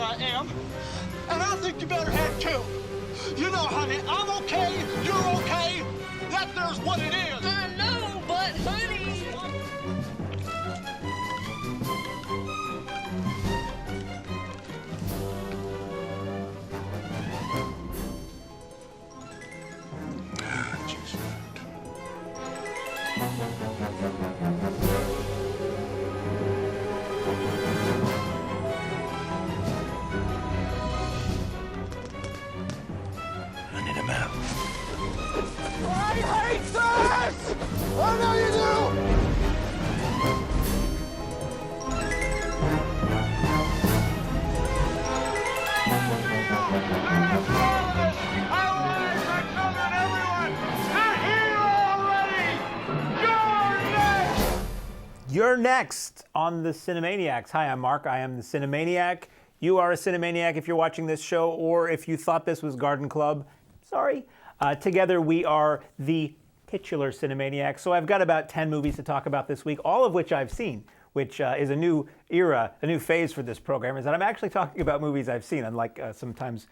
I am. And I think you better have too. You know, honey, I'm okay, you're okay. That there's what it is. I know, but honey. I need a map. I hate this! I know you do! You're next on the Cinemaniacs. Hi, I'm Mark. I am the Cinemaniac. You are a Cinemaniac if you're watching this show, or if you thought this was Garden Club. Sorry. Together we are the titular Cinemaniacs. So I've got about 10 movies to talk about this week, all of which I've seen, which is a new era, a new phase for this program, is that I'm actually talking about movies I've seen, unlike sometimes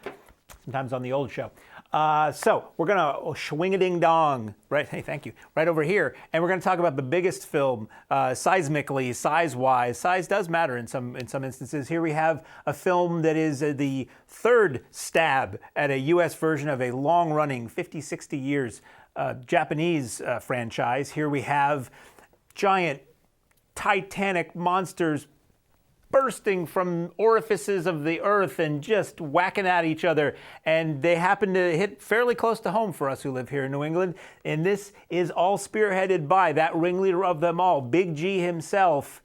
on the old show. So we're gonna swing-a-ding-dong, right? Hey, thank you. Right over here, and we're gonna talk about the biggest film, seismically, size-wise. Size does matter in some instances. Here we have a film that is the third stab at a U.S. version of a long-running, 50, 60 years Japanese franchise. Here we have giant, titanic monsters bursting from orifices of the earth and just whacking at each other. And they happen to hit fairly close to home for us who live here in New England. And this is all spearheaded by that ringleader of them all, Big G himself,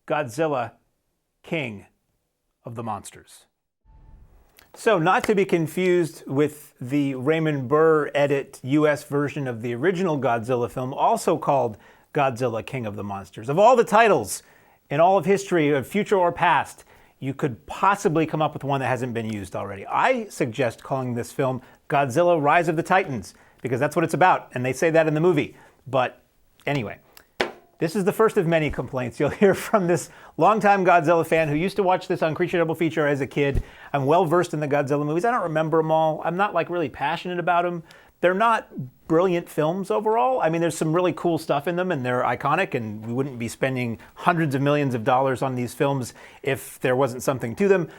Godzilla, King of the Monsters. So, not to be confused with the Raymond Burr edit US version of the original Godzilla film, also called Godzilla, King of the Monsters. Of all the titles in all of history, of future or past, you could possibly come up with one that hasn't been used already. I suggest calling this film Godzilla Rise of the Titans, because that's what it's about, and they say that in the movie. But anyway, this is the first of many complaints you'll hear from this longtime Godzilla fan who used to watch this on Creature Double Feature as a kid. I'm well versed in the Godzilla movies. I don't remember them all. I'm not really passionate about them. They're not brilliant films overall. I mean, there's some really cool stuff in them, and they're iconic, and we wouldn't be spending hundreds of millions of dollars on these films if there wasn't something to them.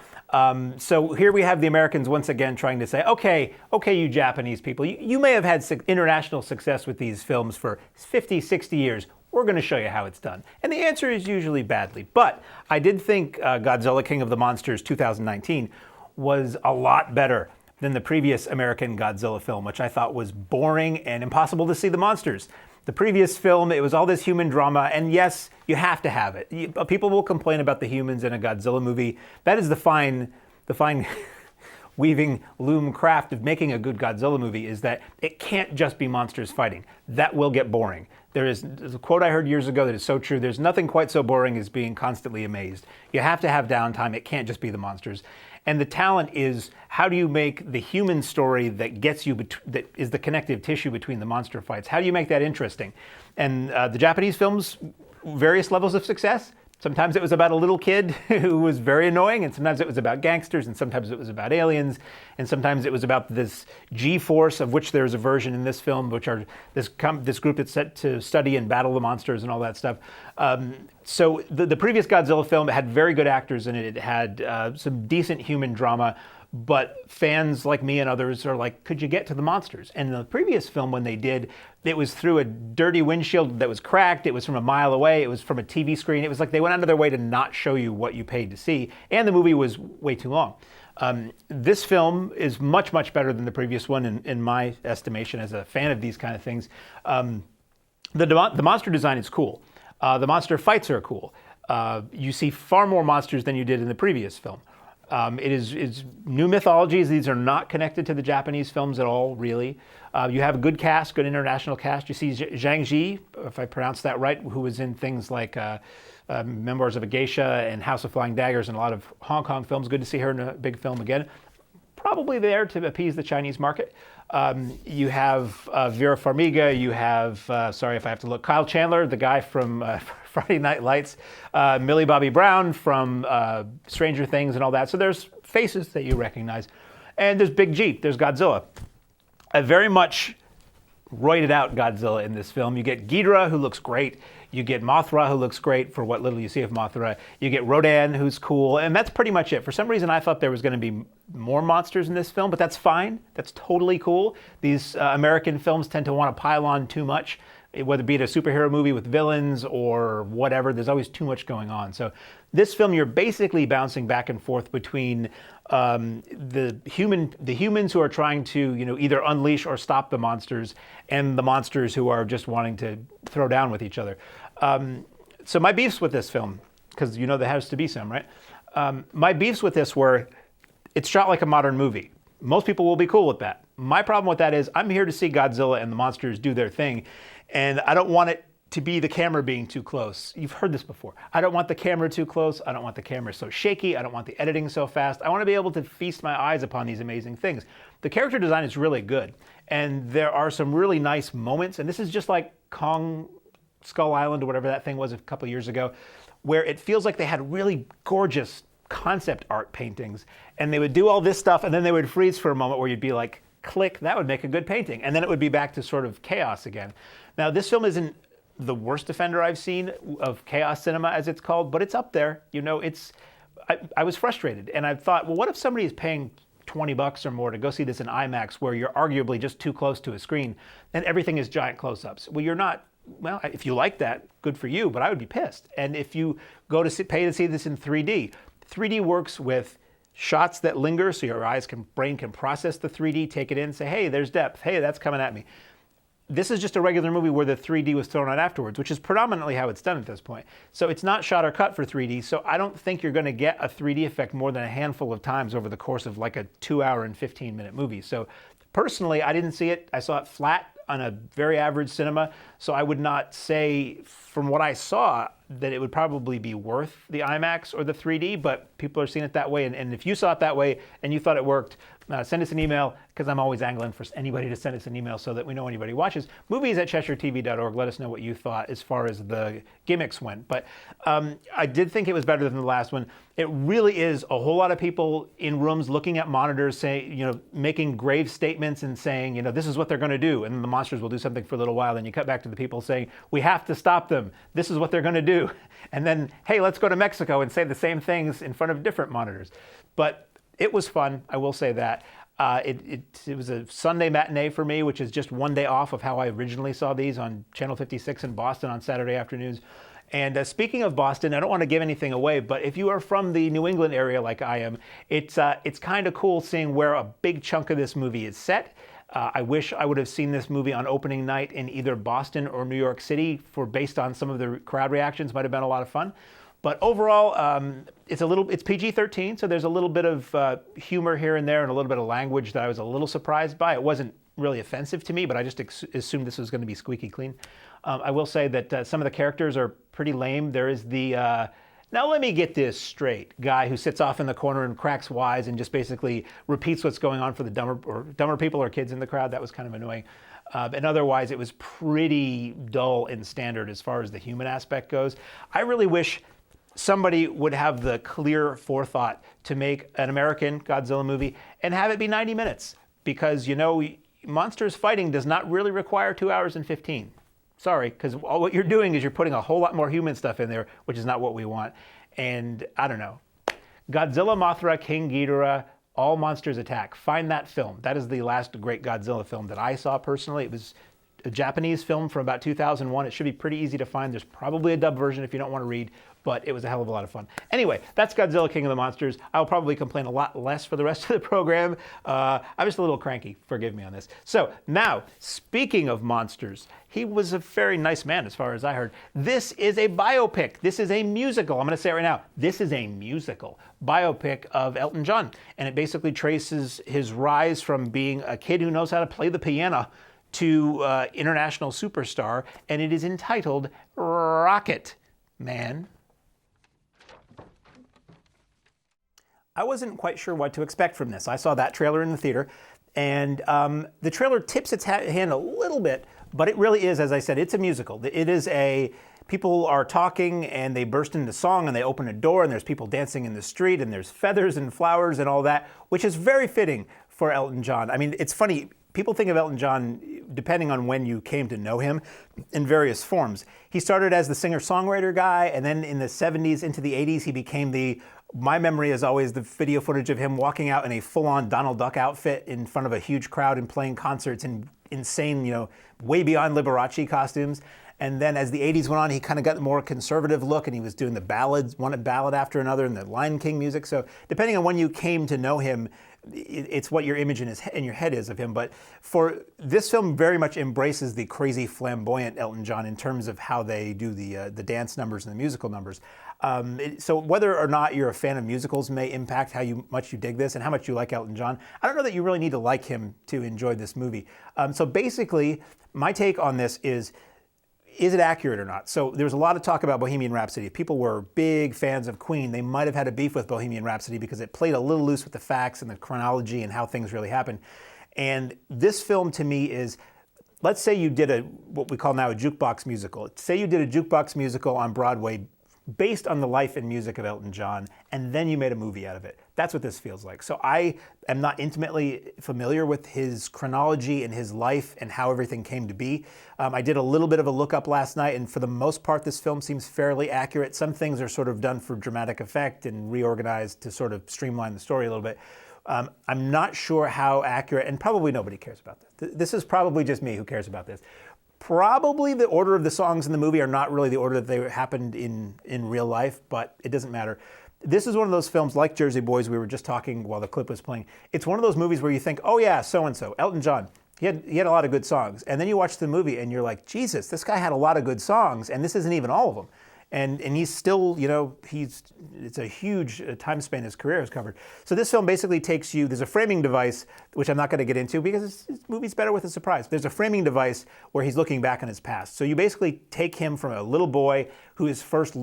So here we have the Americans once again trying to say, okay, you Japanese people, you may have had international success with these films for 50, 60 years. We're going to show you how it's done. And the answer is usually badly. But I did think Godzilla, King of the Monsters 2019 was a lot better than the previous American Godzilla film, which I thought was boring and impossible to see the monsters. The previous film, it was all this human drama, and yes, you have to have it. People will complain about the humans in a Godzilla movie. That is the fine weaving loom craft of making a good Godzilla movie, is that it can't just be monsters fighting. That will get boring. There's a quote I heard years ago that is so true. There's nothing quite so boring as being constantly amazed. You have to have downtime. It can't just be the monsters. And the talent is, how do you make the human story that gets you, that is the connective tissue between the monster fights? How do you make that interesting? And the Japanese films, various levels of success. Sometimes it was about a little kid who was very annoying, and sometimes it was about gangsters, and sometimes it was about aliens, and sometimes it was about this G-force, of which there's a version in this film, which are this group that's set to study and battle the monsters and all that stuff. So the previous Godzilla film had very good actors in it. It had some decent human drama, but fans like me and others are like, could you get to the monsters? And in the previous film, when they did, it was through a dirty windshield that was cracked. It was from a mile away. It was from a TV screen. It was like they went out of their way to not show you what you paid to see. And the movie was way too long. This film is much, much better than the previous one in my estimation as a fan of these kind of things. The monster design is cool. The monster fights are cool. You see far more monsters than you did in the previous film. It's new mythologies. These are not connected to the Japanese films at all, really. You have a good cast, good international cast. You see Zhang Ji, if I pronounced that right, who was in things like Memoirs of a Geisha and House of Flying Daggers and a lot of Hong Kong films. Good to see her in a big film again. Probably there to appease the Chinese market. You have Vera Farmiga. You have, sorry if I have to look, Kyle Chandler, the guy from Friday Night Lights, Millie Bobby Brown from Stranger Things and all that. So there's faces that you recognize. And there's Big G, there's Godzilla. I very much roided out Godzilla in this film. You get Ghidorah, who looks great. You get Mothra, who looks great for what little you see of Mothra. You get Rodan, who's cool, and that's pretty much it. For some reason, I thought there was going to be more monsters in this film, but that's fine. That's totally cool. These American films tend to want to pile on too much, whether it be a superhero movie with villains or whatever. There's always too much going on. So this film, you're basically bouncing back and forth between the humans who are trying to, either unleash or stop the monsters, and the monsters who are just wanting to throw down with each other. So my beefs with this film, because there has to be some, right? My beefs with this were, it's shot like a modern movie. Most people will be cool with that. My problem with that is I'm here to see Godzilla and the monsters do their thing, and I don't want it to be the camera being too close. You've heard this before. I don't want the camera too close. I don't want the camera so shaky. I don't want the editing so fast. I want to be able to feast my eyes upon these amazing things. The character design is really good, and there are some really nice moments, and this is just like Kong Skull Island or whatever that thing was a couple of years ago, where it feels like they had really gorgeous concept art paintings, and they would do all this stuff, and then they would freeze for a moment where you'd be like, click, that would make a good painting. And then it would be back to sort of chaos again. Now, this film isn't the worst offender I've seen of chaos cinema, as it's called, but it's up there. I was frustrated, and I thought, well, what if somebody is paying $20 or more to go see this in IMAX, where you're arguably just too close to a screen, and everything is giant close-ups? Well, you're not. Well, if you like that, good for you, but I would be pissed. And if you go to pay to see this in 3D, 3D works with shots that linger, so your brain can process the 3D, take it in, say, hey, there's depth. Hey, that's coming at me. This is just a regular movie where the 3D was thrown out afterwards, which is predominantly how it's done at this point. So it's not shot or cut for 3D, so I don't think you're going to get a 3D effect more than a handful of times over the course of like a 2-hour and 15-minute movie. So personally, I didn't see it. I saw it flat on a very average cinema, so I would not say, from what I saw, that it would probably be worth the IMAX or the 3D, but people are seeing it that way, and if you saw it that way and you thought it worked, send us an email, because I'm always angling for anybody to send us an email so that we know anybody watches. movies@CheshireTV.org. Let us know what you thought as far as the gimmicks went. But I did think it was better than the last one. It really is a whole lot of people in rooms looking at monitors, saying, making grave statements and saying, this is what they're going to do. And then the monsters will do something for a little while. Then you cut back to the people saying, we have to stop them. This is what they're going to do. And then, hey, let's go to Mexico and say the same things in front of different monitors. But it was fun, I will say that. It was a Sunday matinee for me, which is just one day off of how I originally saw these on Channel 56 in Boston on Saturday afternoons. And speaking of Boston, I don't want to give anything away, but if you are from the New England area like I am, it's kind of cool seeing where a big chunk of this movie is set. I wish I would have seen this movie on opening night in either Boston or New York City, based on some of the crowd reactions. Might have been a lot of fun. But overall, it's PG-13, so there's a little bit of humor here and there and a little bit of language that I was a little surprised by. It wasn't really offensive to me, but I just assumed this was going to be squeaky clean. I will say that some of the characters are pretty lame. There is the, now let me get this straight, guy who sits off in the corner and cracks wise and just basically repeats what's going on for the dumber people or kids in the crowd. That was kind of annoying. And otherwise, it was pretty dull and standard as far as the human aspect goes. I really wish somebody would have the clear forethought to make an American Godzilla movie and have it be 90 minutes. Because, monsters fighting does not really require 2 hours and 15. Sorry, because what you're doing is you're putting a whole lot more human stuff in there, which is not what we want. And I don't know. Godzilla, Mothra, King Ghidorah, All Monsters Attack. Find that film. That is the last great Godzilla film that I saw personally. It was a Japanese film from about 2001. It should be pretty easy to find. There's probably a dub version if you don't want to read, but it was a hell of a lot of fun. Anyway, that's Godzilla, King of the Monsters. I'll probably complain a lot less for the rest of the program. I'm just a little cranky. Forgive me on this. So now, speaking of monsters, he was a very nice man as far as I heard. This is a biopic. This is a musical. I'm going to say it right now. This is a musical biopic of Elton John. And it basically traces his rise from being a kid who knows how to play the piano to international superstar, and it is entitled Rocketman. I wasn't quite sure what to expect from this. I saw that trailer in the theater, and the trailer tips its hand a little bit, but it really is, as I said, it's a musical. It is people are talking and they burst into song and they open a door and there's people dancing in the street and there's feathers and flowers and all that, which is very fitting for Elton John. I mean, it's funny. People think of Elton John, depending on when you came to know him, in various forms. He started as the singer-songwriter guy, and then in the 70s into the 80s, he became my memory is always the video footage of him walking out in a full-on Donald Duck outfit in front of a huge crowd and playing concerts in insane, way beyond Liberace costumes. And then as the 80s went on, he kind of got the more conservative look, and he was doing the ballads, one ballad after another, and the Lion King music. So depending on when you came to know him, it's what your image in your head is of him. But for this film, very much embraces the crazy, flamboyant Elton John in terms of how they do the dance numbers and the musical numbers. So whether or not you're a fan of musicals may impact how much you dig this and how much you like Elton John. I don't know that you really need to like him to enjoy this movie. So basically, my take on this is it accurate or not? So there's a lot of talk about Bohemian Rhapsody. If people were big fans of Queen, they might have had a beef with Bohemian Rhapsody because it played a little loose with the facts and the chronology and how things really happened. And this film to me is, let's say you did what we call now a jukebox musical. Say you did a jukebox musical on Broadway based on the life and music of Elton John, and then you made a movie out of it. That's what this feels like. So I am not intimately familiar with his chronology and his life and how everything came to be. I did a little bit of a look up last night, and for the most part, this film seems fairly accurate. Some things are sort of done for dramatic effect and reorganized to sort of streamline the story a little bit. I'm not sure how accurate, and probably nobody cares about this. This is probably just me who cares about this. Probably the order of the songs in the movie are not really the order that they happened in real life, but it doesn't matter. This is one of those films like Jersey Boys we were just talking while the clip was playing. It's one of those movies where you think, oh yeah, so-and-so, Elton John, he had a lot of good songs. And then you watch the movie and you're like, Jesus, this guy had a lot of good songs, and this isn't even all of them. And he's still, it's a huge time span his career has covered. So this film basically takes you, there's a framing device, which I'm not going to get into because this movie's better with a surprise. There's a framing device where he's looking back on his past. So you basically take him from a little boy who is first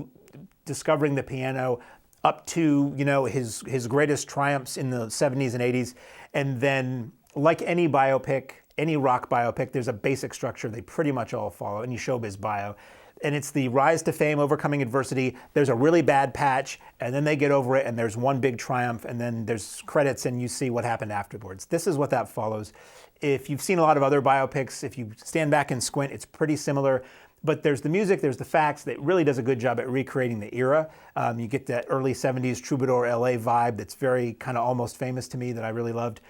discovering the piano up to, his greatest triumphs in the 70s and 80s. And then, like any biopic, any rock biopic, there's a basic structure they pretty much all follow, any showbiz bio. And it's the rise to fame, overcoming adversity. There's a really bad patch, and then they get over it, and there's one big triumph, and then there's credits, and you see what happened afterwards. This is what that follows. If you've seen a lot of other biopics, if you stand back and squint, it's pretty similar. But there's the music, there's the facts that really does a good job at recreating the era. You get that early 70s troubadour LA vibe that's very kind of almost famous to me that I really loved.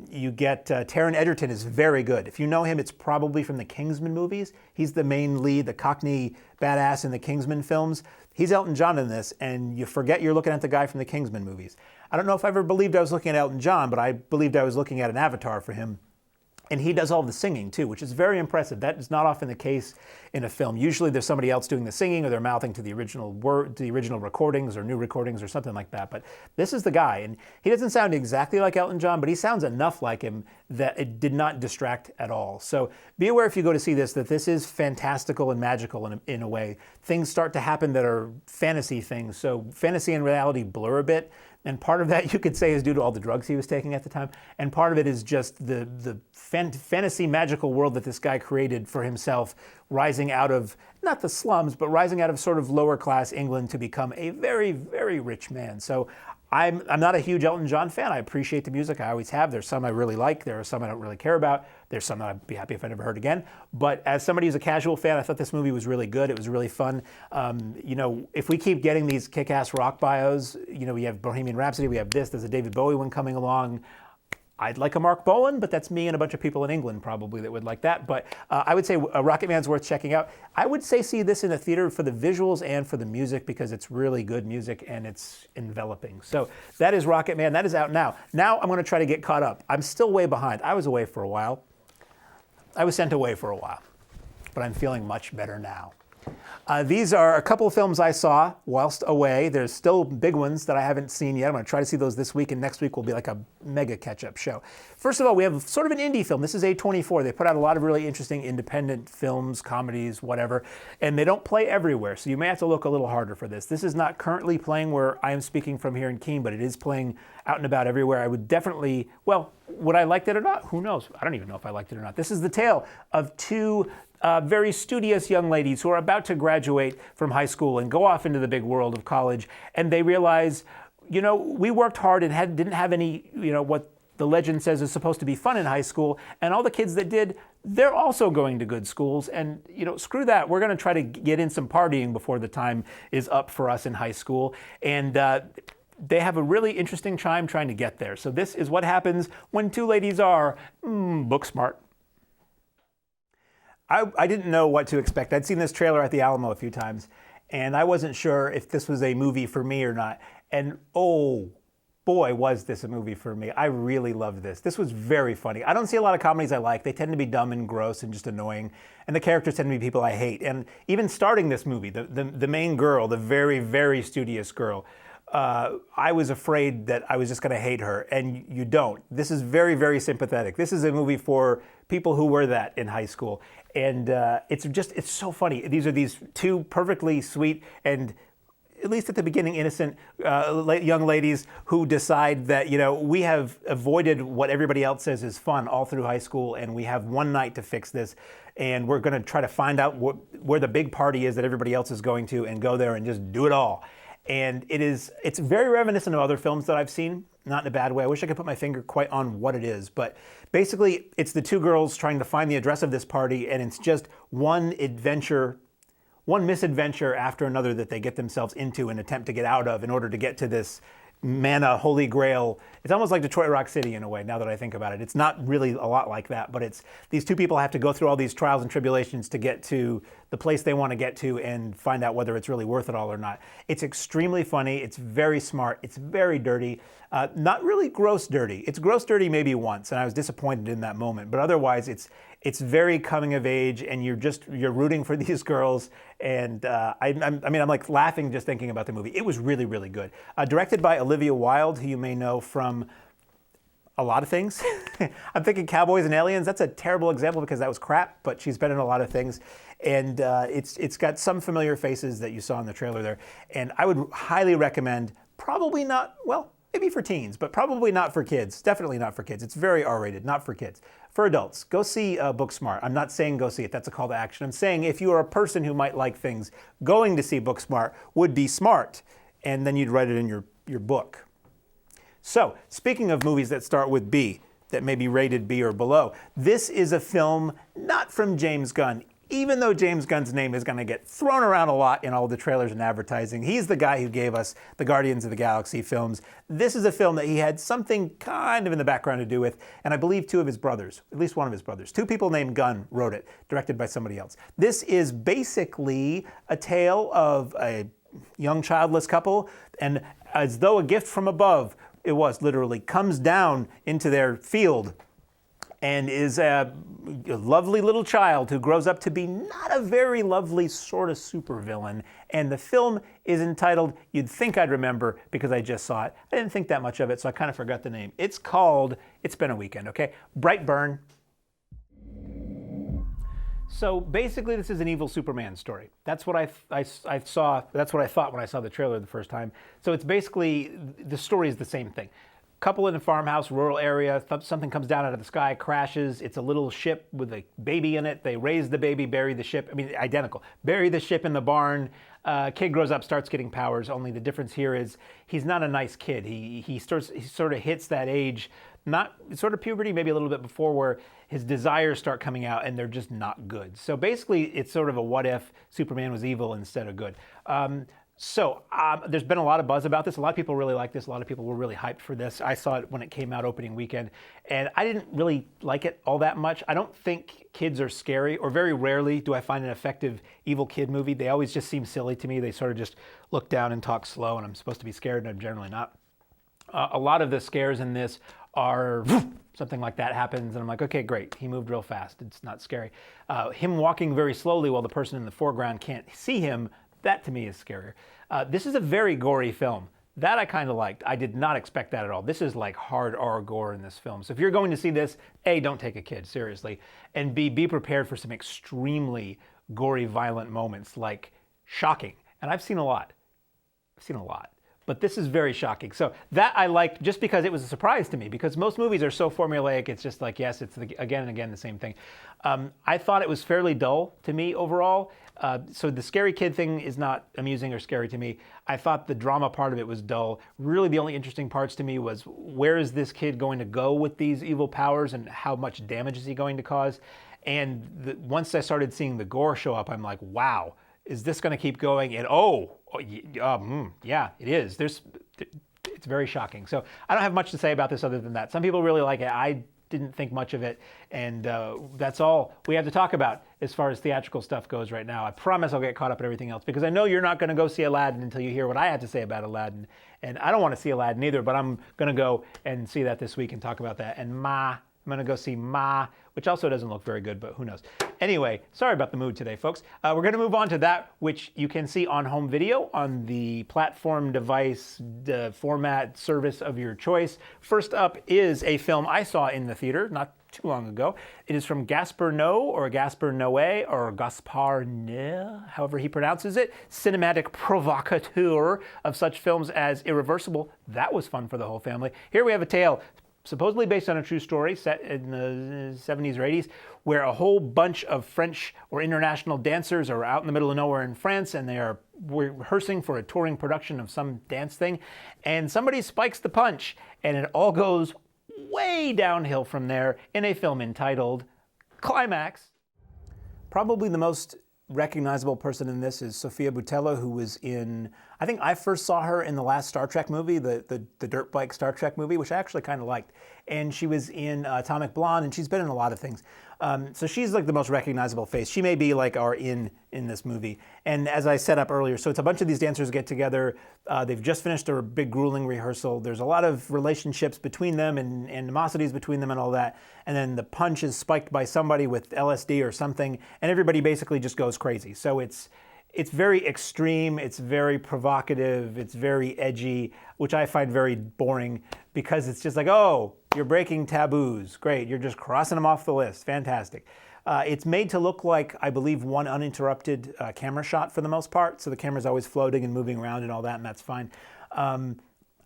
You get Taron Egerton is very good. If you know him, it's probably from the Kingsman movies. He's the main lead, the Cockney badass in the Kingsman films. He's Elton John in this, and you forget you're looking at the guy from the Kingsman movies. I don't know if I ever believed I was looking at Elton John, but I believed I was looking at an avatar for him. And he does all the singing too, which is very impressive. That is not often the case in a film. Usually there's somebody else doing the singing, or they're mouthing to the original recordings or new recordings or something like that. But this is the guy, and he doesn't sound exactly like Elton John, but he sounds enough like him that it did not distract at all. So be aware if you go to see this that this is fantastical and magical in a way. Things start to happen that are fantasy things. So fantasy and reality blur a bit. And part of that, you could say, is due to all the drugs he was taking at the time. And part of it is just the fantasy magical world that this guy created for himself, rising out of, not the slums, but rising out of sort of lower class England to become a very, very rich man. So I'm not a huge Elton John fan. I appreciate the music. I always have. There's some I really like. There are some I don't really care about. There's some that I'd be happy if I never heard again. But as somebody who's a casual fan, I thought this movie was really good. It was really fun. If we keep getting these kick-ass rock bios, we have Bohemian Rhapsody, we have this, there's a David Bowie one coming along. I'd like a Mark Bolan, but that's me and a bunch of people in England probably that would like that. But I would say Rocketman's worth checking out. I would say see this in a theater for the visuals and for the music because it's really good music and it's enveloping. So that is Rocketman. That is out now. Now I'm going to try to get caught up. I'm still way behind. I was away for a while. I was sent away for a while, but I'm feeling much better now. These are a couple of films I saw whilst away. There's still big ones that I haven't seen yet. I'm going to try to see those this week, and next week will be like a mega catch-up show. First of all, we have sort of an indie film. This is A24. They put out a lot of really interesting independent films, comedies, whatever, and they don't play everywhere, so you may have to look a little harder for this. This is not currently playing where I am speaking from here in Keene, but it is playing out and about everywhere. I would definitely, would I like it or not? Who knows? I don't even know if I liked it or not. This is the tale of two very studious young ladies who are about to graduate from high school and go off into the big world of college, and they realize, we worked hard and didn't have any, what the legend says is supposed to be fun in high school, and all the kids that did, they're also going to good schools, and screw that, we're going to try to get in some partying before the time is up for us in high school, and they have a really interesting time trying to get there. So this is what happens when two ladies are book smart. I didn't know what to expect. I'd seen this trailer at the Alamo a few times, and I wasn't sure if this was a movie for me or not, and oh boy, was this a movie for me. I really loved this. This was very funny. I don't see a lot of comedies I like. They tend to be dumb and gross and just annoying. And the characters tend to be people I hate. And even starting this movie, the main girl, the very, very studious girl, I was afraid that I was just going to hate her. And you don't. This is very, very sympathetic. This is a movie for people who were that in high school. And it's so funny. These are these two perfectly sweet and, at least at the beginning, innocent young ladies who decide that, we have avoided what everybody else says is fun all through high school, and we have one night to fix this, and we're going to try to find out where the big party is that everybody else is going to and go there and just do it all. And it's very reminiscent of other films that I've seen, not in a bad way. I wish I could put my finger quite on what it is, but basically it's the two girls trying to find the address of this party, and it's just one misadventure after another that they get themselves into and attempt to get out of in order to get to this manna holy grail. It's almost like Detroit Rock City in a way, now that I think about it. It's not really a lot like that, but it's these two people have to go through all these trials and tribulations to get to the place they want to get to and find out whether it's really worth it all or not. It's extremely funny. It's very smart. It's very dirty. Not really gross dirty. It's gross dirty maybe once, and I was disappointed in that moment. But otherwise, it's very coming of age, and you're rooting for these girls. And I'm like laughing just thinking about the movie. It was really, really good. Directed by Olivia Wilde, who you may know from a lot of things. I'm thinking Cowboys and Aliens. That's a terrible example because that was crap, but she's been in a lot of things. And it's got some familiar faces that you saw in the trailer there. And I would highly recommend, probably not, well, maybe for teens, but probably not for kids. Definitely not for kids. It's very R-rated, not for kids. For adults, go see Booksmart. I'm not saying go see it. That's a call to action. I'm saying if you are a person who might like things, going to see Booksmart would be smart, and then you'd write it in your book. So, speaking of movies that start with B, that may be rated B or below, this is a film not from James Gunn, even though James Gunn's name is going to get thrown around a lot in all the trailers and advertising. He's the guy who gave us the Guardians of the Galaxy films. This is a film that he had something kind of in the background to do with, and I believe two of his brothers, at least one of his brothers, two people named Gunn wrote it, directed by somebody else. This is basically a tale of a young childless couple, and as though a gift from above, it was literally, comes down into their field and is a lovely little child who grows up to be not a very lovely sort of supervillain. And the film is entitled, you'd think I'd remember because I just saw it. I didn't think that much of it, so I kind of forgot the name. It's called, it's been a weekend, okay? Brightburn. So basically this is an evil Superman story. That's what I saw, that's what I thought when I saw the trailer the first time. So it's basically, the story is the same thing. Couple in a farmhouse, rural area, something comes down out of the sky, crashes. It's a little ship with a baby in it. They raise the baby, bury the ship. I mean, identical. Bury the ship in the barn. Kid grows up, starts getting powers. Only the difference here is he's not a nice kid. He sort of hits that age, not sort of puberty, maybe a little bit before, where his desires start coming out and they're just not good. So basically, it's sort of a what if Superman was evil instead of good. So there's been a lot of buzz about this. A lot of people really like this. A lot of people were really hyped for this. I saw it when it came out opening weekend, and I didn't really like it all that much. I don't think kids are scary, or very rarely do I find an effective evil kid movie. They always just seem silly to me. They sort of just look down and talk slow, and I'm supposed to be scared, and I'm generally not. A lot of the scares in this are something like that happens, and I'm like, okay, great. He moved real fast. It's not scary. Him walking very slowly while the person in the foreground can't see him, that to me is scarier. This is a very gory film. That I kind of liked. I did not expect that at all. This is like hard R gore in this film. So if you're going to see this, A, don't take a kid, seriously. And B, be prepared for some extremely gory, violent moments, like shocking. And I've seen a lot. But this is very shocking. So that I liked just because it was a surprise to me, because most movies are so formulaic. It's just like, yes, it's again and again the same thing. I thought it was fairly dull to me overall. So the scary kid thing is not amusing or scary to me. I thought the drama part of it was dull. Really the only interesting parts to me was, where is this kid going to go with these evil powers and how much damage is he going to cause? And once I started seeing the gore show up, I'm like, wow, is this going to keep going? And yeah, it is. It's very shocking. So I don't have much to say about this other than that. Some people really like it. I didn't think much of it, and that's all we have to talk about as far as theatrical stuff goes right now. I promise I'll get caught up in everything else, because I know you're not going to go see Aladdin until you hear what I have to say about Aladdin, and I don't want to see Aladdin either, but I'm going to go and see that this week and talk about that. And I'm going to go see Ma, which also doesn't look very good, but who knows. Anyway, sorry about the mood today, folks. We're going to move on to that which you can see on home video on the platform, device, format, service of your choice. First up is a film I saw in the theater not too long ago. It is from Gaspar Noé, or Gaspar Noé, or Gaspar Noé, however he pronounces it. Cinematic provocateur of such films as Irreversible. That was fun for the whole family. Here we have a tale supposedly based on a true story set in the 70s or 80s, where a whole bunch of French or international dancers are out in the middle of nowhere in France, and they are rehearsing for a touring production of some dance thing, and somebody spikes the punch, and it all goes way downhill from there in a film entitled Climax. Probably the most recognizable person in this is Sofia Boutella, who was in, I think I first saw her in the last Star Trek movie, the dirt bike Star Trek movie, which I actually kind of liked. And she was in Atomic Blonde, and she's been in a lot of things. So she's like the most recognizable face. She may be like our in this movie. And as I set up earlier, so it's a bunch of these dancers get together. They've just finished a big grueling rehearsal. There's a lot of relationships between them and animosities between them and all that. And then the punch is spiked by somebody with LSD or something, and everybody basically just goes crazy. So it's very extreme, it's very provocative, it's very edgy, which I find very boring, because it's just like, oh, you're breaking taboos. Great, you're just crossing them off the list. Fantastic. It's made to look like, I believe, one uninterrupted camera shot for the most part. So the camera's always floating and moving around and all that, and that's fine.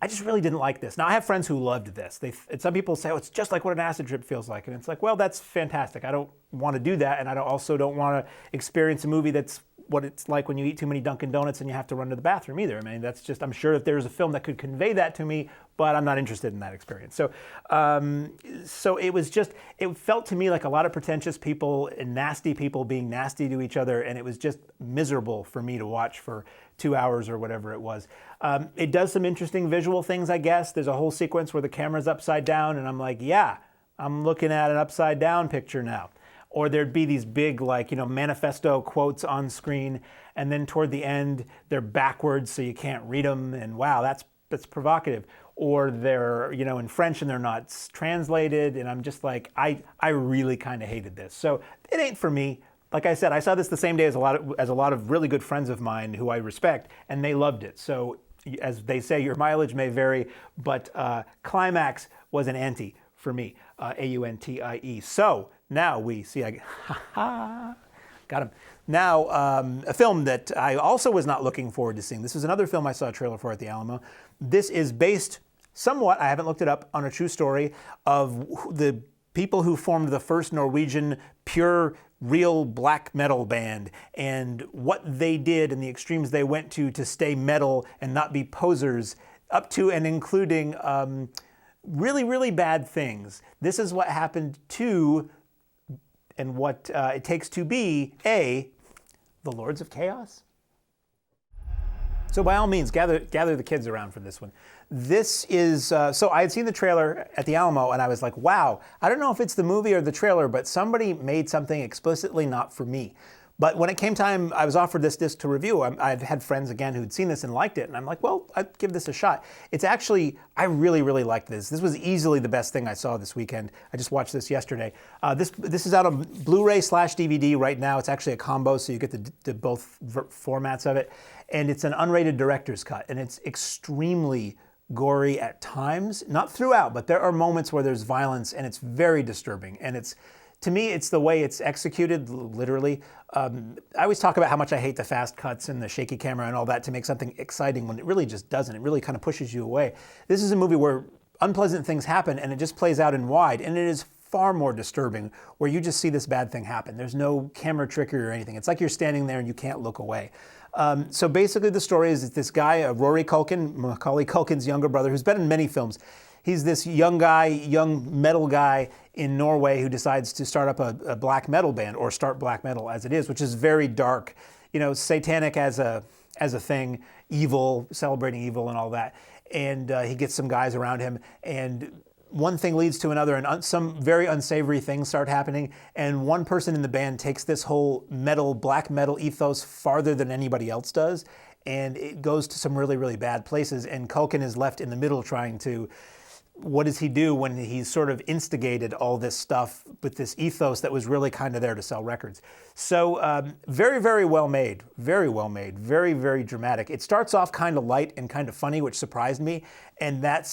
I just really didn't like this. Now, I have friends who loved this. Some people say, oh, it's just like what an acid trip feels like. And it's like, well, that's fantastic. I don't want to do that, and I also don't want to experience a movie that's what it's like when you eat too many Dunkin' Donuts and you have to run to the bathroom either. I mean, that's just, I'm sure that there's a film that could convey that to me, but I'm not interested in that experience. So it was just, it felt to me like a lot of pretentious people and nasty people being nasty to each other, and it was just miserable for me to watch for 2 hours or whatever it was. It does some interesting visual things, I guess. There's a whole sequence where the camera's upside down, and I'm like, yeah, I'm looking at an upside down picture now. Or there'd be these big, like, manifesto quotes on screen, and then toward the end, they're backwards so you can't read them, and wow, that's provocative. Or they're, in French and they're not translated, and I'm just like, I really kind of hated this. So it ain't for me. Like I said, I saw this the same day as a lot of really good friends of mine who I respect, and they loved it. So as they say, your mileage may vary, but Climax was an anti for me, A-U-N-T-I-E. So now we see, got him. Now, a film that I also was not looking forward to seeing. This is another film I saw a trailer for at the Alamo. This is based somewhat, I haven't looked it up, on a true story of the people who formed the first Norwegian pure real black metal band, and what they did and the extremes they went to stay metal and not be posers, up to and including really, really bad things. This is what happened to, and what it takes to be, the Lords of Chaos. So by all means, gather the kids around for this one. This is, so I had seen the trailer at the Alamo, and I was like, wow, I don't know if it's the movie or the trailer, but somebody made something explicitly not for me. But when it came time, I was offered this disc to review. I've had friends, again, who'd seen this and liked it, and I'm like, well, I'd give this a shot. It's actually, I really, really liked this. This was easily the best thing I saw this weekend. I just watched this yesterday. This is out on Blu-ray/DVD right now. It's actually a combo, so you get the both formats of it. And it's an unrated director's cut, and it's extremely gory at times. Not throughout, but there are moments where there's violence, and it's very disturbing. And it's To me, it's the way it's executed, literally. I always talk about how much I hate the fast cuts and the shaky camera and all that to make something exciting when it really just doesn't. It really kind of pushes you away. This is a movie where unpleasant things happen and it just plays out in wide, and it is far more disturbing where you just see this bad thing happen. There's no camera trickery or anything. It's like you're standing there and you can't look away. So basically the story is that this guy, Rory Culkin, Macaulay Culkin's younger brother, who's been in many films, he's this young guy, young metal guy in Norway who decides to start up a black metal band, or start black metal as it is, which is very dark, satanic as a thing, evil, celebrating evil and all that. And he gets some guys around him, and one thing leads to another, and some very unsavory things start happening. And one person in the band takes this whole black metal ethos farther than anybody else does, and it goes to some really, really bad places. And Culkin is left in the middle trying to, what does he do when he's sort of instigated all this stuff with this ethos that was really kind of there to sell records? So very, very well made, very, very dramatic. It starts off kind of light and kind of funny, which surprised me, and that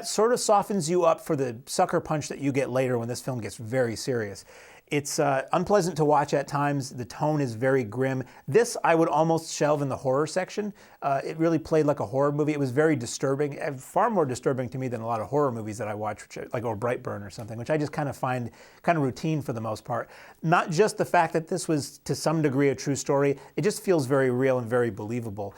sort of softens you up for the sucker punch that you get later when this film gets very serious. It's unpleasant to watch at times. The tone is very grim. This I would almost shelve in the horror section. It really played like a horror movie. It was very disturbing, far more disturbing to me than a lot of horror movies that I watch, or Brightburn or something, which I just kind of find kind of routine for the most part. Not just the fact that this was to some degree a true story, it just feels very real and very believable.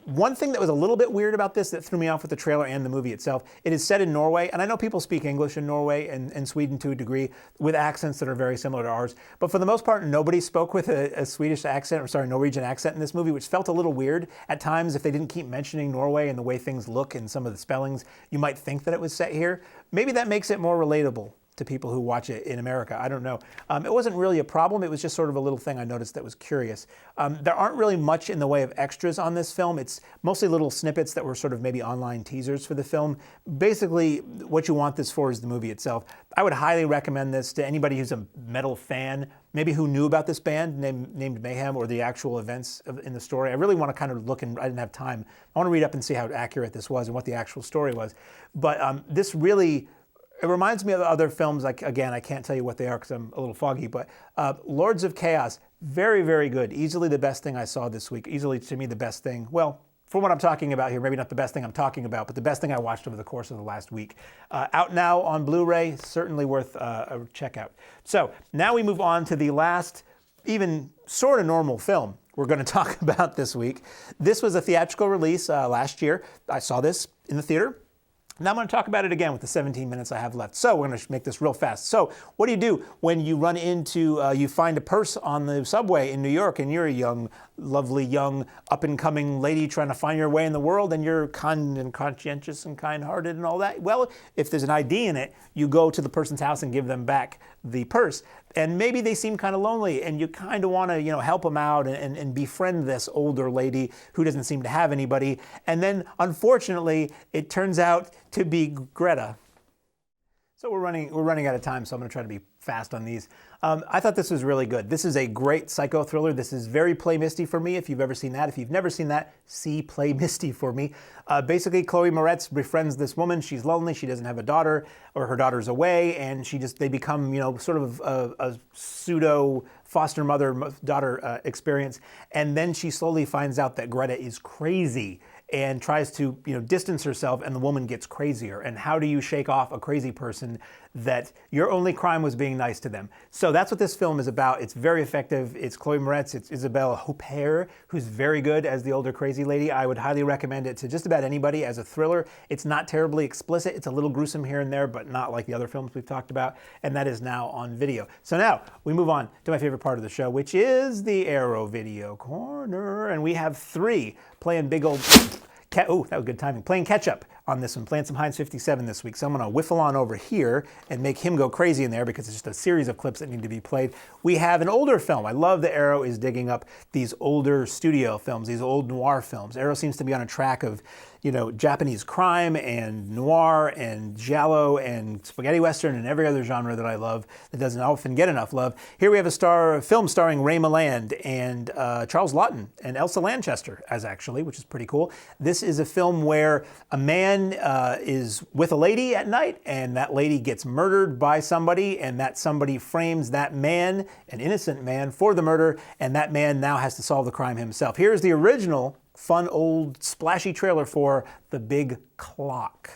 One thing that was a little bit weird about this that threw me off with the trailer and the movie itself, it is set in Norway, and I know people speak English in Norway and Sweden to a degree with accents that are very similar to ours, but for the most part, nobody spoke with a Swedish accent, Norwegian accent in this movie, which felt a little weird at times. If they didn't keep mentioning Norway and the way things look and some of the spellings, you might think that it was set here. Maybe that makes it more relatable to people who watch it in America. I don't know. It wasn't really a problem. It was just sort of a little thing I noticed that was curious. There aren't really much in the way of extras on this film. It's mostly little snippets that were sort of maybe online teasers for the film. Basically, what you want this for is the movie itself. I would highly recommend this to anybody who's a metal fan, maybe who knew about this band named Mayhem, or the actual events in the story. I really want to kind of look, and I didn't have time. I want to read up and see how accurate this was and what the actual story was. But this really, it reminds me of other films, like, again, I can't tell you what they are because I'm a little foggy, but Lords of Chaos, very, very good. Easily the best thing I saw this week. Easily, to me, the best thing. Well, for what I'm talking about here, maybe not the best thing I'm talking about, but the best thing I watched over the course of the last week. Out now on Blu-ray, certainly worth a checkout. So now we move on to the last, even sort of normal film we're going to talk about this week. This was a theatrical release last year. I saw this in the theater. Now I'm going to talk about it again with the 17 minutes I have left. So we're going to make this real fast. So what do you do when you run into, you find a purse on the subway in New York, and you're a young, lovely, young, up-and-coming lady trying to find your way in the world, and you're kind and conscientious and kind-hearted and all that? Well, if there's an ID in it, you go to the person's house and give them back the purse. And maybe they seem kind of lonely, and you kind of want to, help them out and befriend this older lady who doesn't seem to have anybody. And then, unfortunately, it turns out to be Greta. So we're running out of time, so I'm going to try to be fast on these. I thought this was really good. This is a great psycho thriller. This is very Play Misty for me, if you've ever seen that. If you've never seen that, see Play Misty for me. Basically, Chloe Moretz befriends this woman. She's lonely. She doesn't have a daughter, or her daughter's away, and they become, sort of a pseudo foster mother-daughter experience. And then she slowly finds out that Greta is crazy and tries to, distance herself, and the woman gets crazier. And how do you shake off a crazy person that your only crime was being nice to them? So that's what this film is about. It's very effective. It's Chloe Moretz. It's Isabelle Huppert, who's very good as the older crazy lady. I would highly recommend it to just about anybody as a thriller. It's not terribly explicit. It's a little gruesome here and there, but not like the other films we've talked about. And that is now on video. So now we move on to my favorite part of the show, which is the Arrow Video Corner. And we have three playing big old... Oh, that was good timing. Playing catch up on this one, playing some Heinz 57 this week. So I'm going to whiffle on over here and make him go crazy in there because it's just a series of clips that need to be played. We have an older film. I love that Arrow is digging up these older studio films, these old noir films. Arrow seems to be on a track of, Japanese crime and noir and giallo and spaghetti western and every other genre that I love that doesn't often get enough love. Here we have a film starring Ray Milland and Charles Laughton and Elsa Lanchester, which is pretty cool. This is a film where a man man is with a lady at night, and that lady gets murdered by somebody, and that somebody frames that man, an innocent man, for the murder, and that man now has to solve the crime himself. Here's the original fun old splashy trailer for The Big Clock.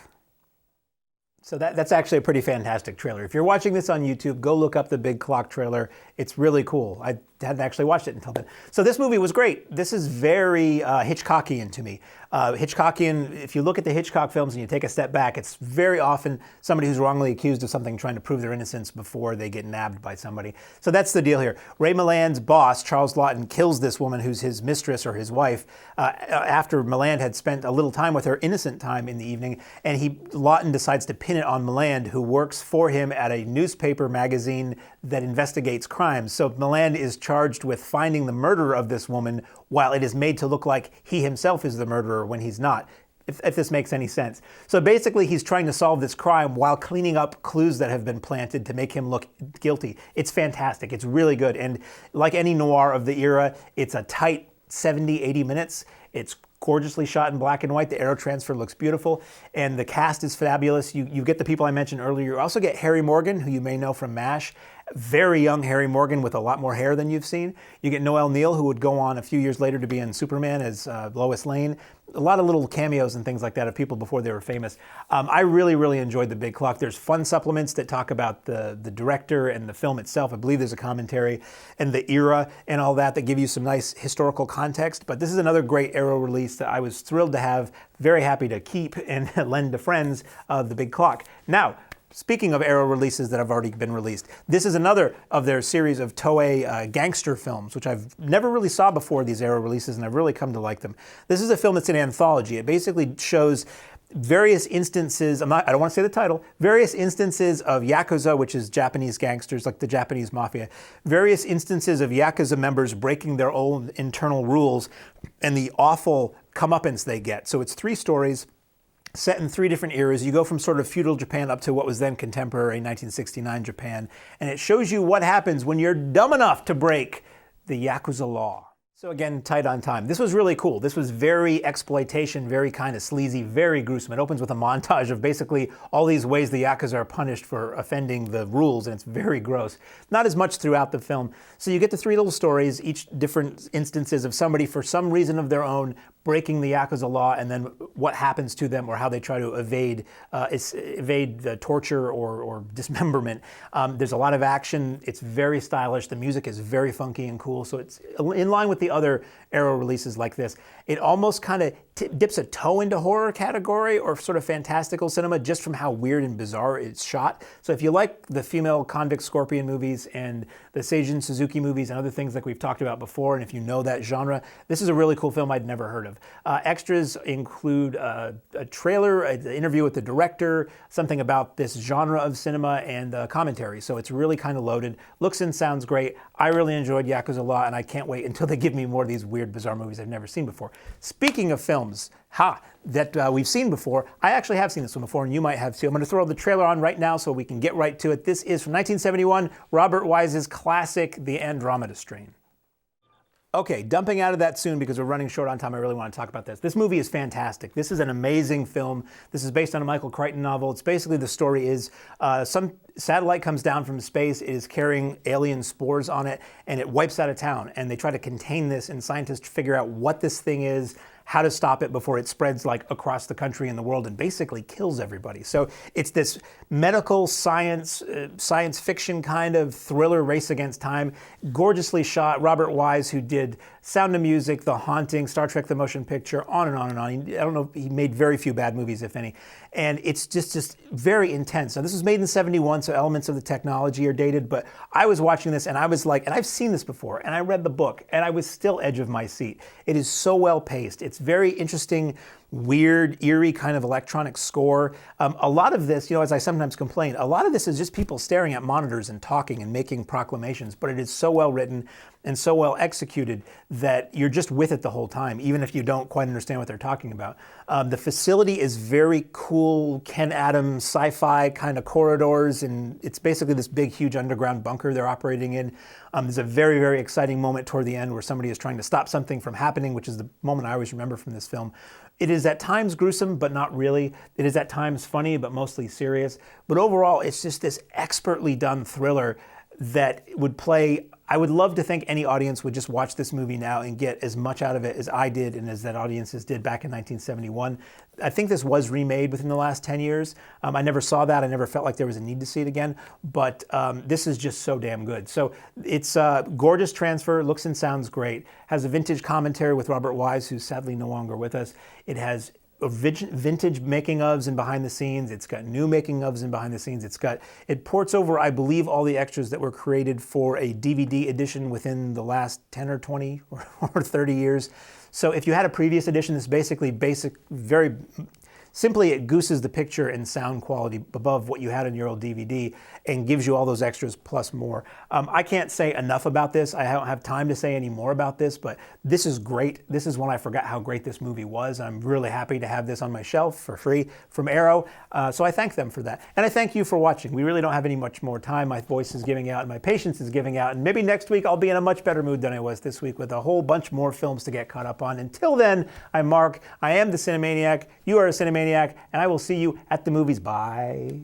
So that's actually a pretty fantastic trailer. If you're watching this on YouTube, go look up The Big Clock trailer. It's really cool. I hadn't actually watched it until then. So this movie was great. This is very Hitchcockian to me. Hitchcockian, if you look at the Hitchcock films and you take a step back, it's very often somebody who's wrongly accused of something trying to prove their innocence before they get nabbed by somebody. So that's the deal here. Ray Milland's boss, Charles Laughton, kills this woman who's his mistress or his wife after Milland had spent a little time with her, innocent time in the evening, and Laughton decides to pin it on Milland, who works for him at a newspaper magazine that investigates crimes. So Milland is charged with finding the murderer of this woman, while it is made to look like he himself is the murderer when he's not, if this makes any sense. So basically he's trying to solve this crime while cleaning up clues that have been planted to make him look guilty. It's fantastic. It's really good. And like any noir of the era, it's a tight 70, 80 minutes. It's gorgeously shot in black and white. The aero transfer looks beautiful, and the cast is fabulous. You get the people I mentioned earlier. You also get Harry Morgan, who you may know from MASH. Very young Harry Morgan with a lot more hair than you've seen. You get Noel Neill, who would go on a few years later to be in Superman as Lois Lane. A lot of little cameos and things like that of people before they were famous. I really, really enjoyed The Big Clock. There's fun supplements that talk about the director and the film itself. I believe there's a commentary and the era and all that give you some nice historical context. But this is another great Arrow release that I was thrilled to have, very happy to keep and lend to friends of The Big Clock. Now, speaking of Arrow releases that have already been released, this is another of their series of Toei gangster films, which I've never really saw before, these Arrow releases, and I've really come to like them. This is a film that's an anthology. It basically shows various instances, I don't want to say the title, various instances of Yakuza, which is Japanese gangsters, like the Japanese mafia, various instances of Yakuza members breaking their own internal rules and the awful comeuppance they get. So it's 3 stories set in 3 different eras. You go from sort of feudal Japan up to what was then contemporary 1969 Japan, and it shows you what happens when you're dumb enough to break the Yakuza Law. So again, tight on time. This was really cool. This was very exploitation, very kind of sleazy, very gruesome. It opens with a montage of basically all these ways the Yakuza are punished for offending the rules, and it's very gross. Not as much throughout the film. So you get the 3 little stories, each different instances of somebody for some reason of their own breaking the Yakuza Law, and then what happens to them or how they try to evade the torture or dismemberment. There's a lot of action. It's very stylish. The music is very funky and cool. So it's in line with the other Arrow releases like this. It almost kind of dips a toe into horror category or sort of fantastical cinema just from how weird and bizarre it's shot. So if you like the female convict scorpion movies and the Seijun Suzuki movies and other things like we've talked about before, and if you know that genre, this is a really cool film I'd never heard of. Extras include a trailer, an interview with the director, something about this genre of cinema, and commentary. So it's really kind of loaded. Looks and sounds great. I really enjoyed Yakuza Law, and I can't wait until they give me more of these weird, bizarre movies I've never seen before. Speaking of films, that we've seen before, I actually have seen this one before, and you might have too. I'm going to throw the trailer on right now so we can get right to it. This is from 1971, Robert Wise's classic, The Andromeda Strain. Okay, dumping out of that soon because we're running short on time. I really want to talk about this. This movie is fantastic. This is an amazing film. This is based on a Michael Crichton novel. It's basically, the story is some satellite comes down from space. It is carrying alien spores on it, and it wipes out a town. And they try to contain this, and scientists figure out what this thing is, how to stop it before it spreads like across the country and the world and basically kills everybody. So it's this medical science, science fiction kind of thriller race against time. Gorgeously shot. Robert Wise, who did Sound of Music, The Haunting, Star Trek The Motion Picture, on and on and on. I don't know, he made very few bad movies, if any. And it's just very intense. Now, this was made in '71, so elements of the technology are dated, but I was watching this and I was like, and I've seen this before, and I read the book, and I was still edge of my seat. It is so well paced. It's very interesting, weird, eerie kind of electronic score. A lot of this, as I sometimes complain, a lot of this is just people staring at monitors and talking and making proclamations, but it is so well written and so well executed that you're just with it the whole time, even if you don't quite understand what they're talking about. The facility is very cool, Ken Adams sci-fi kind of corridors, and it's basically this big, huge underground bunker they're operating in. There's a very, very exciting moment toward the end where somebody is trying to stop something from happening, which is the moment I always remember from this film. It is at times gruesome, but not really. It is at times funny, but mostly serious. But overall, it's just this expertly done thriller that would play. I would love to think any audience would just watch this movie now and get as much out of it as I did and as that audiences did back in 1971. I think this was remade within the last 10 years. I never saw that. I never felt like there was a need to see it again. But this is just so damn good. So it's a gorgeous transfer, looks and sounds great. Has a vintage commentary with Robert Wise, who's sadly no longer with us. It has vintage making ofs and behind the scenes. It's got new making ofs and behind the scenes. It ports over, I believe, all the extras that were created for a DVD edition within the last 10 or 20 or 30 years. So if you had a previous edition, it's basically very simply it gooses the picture and sound quality above what you had in your old DVD and gives you all those extras plus more. I can't say enough about this. I don't have time to say any more about this, but this is great. This is when I forgot how great this movie was. I'm really happy to have this on my shelf for free from Arrow. So I thank them for that. And I thank you for watching. We really don't have any much more time. My voice is giving out and my patience is giving out. And maybe next week I'll be in a much better mood than I was this week with a whole bunch more films to get caught up on. Until then, I'm Mark. I am the Cinemaniac. You are a Cinemaniac. And I will see you at the movies. Bye.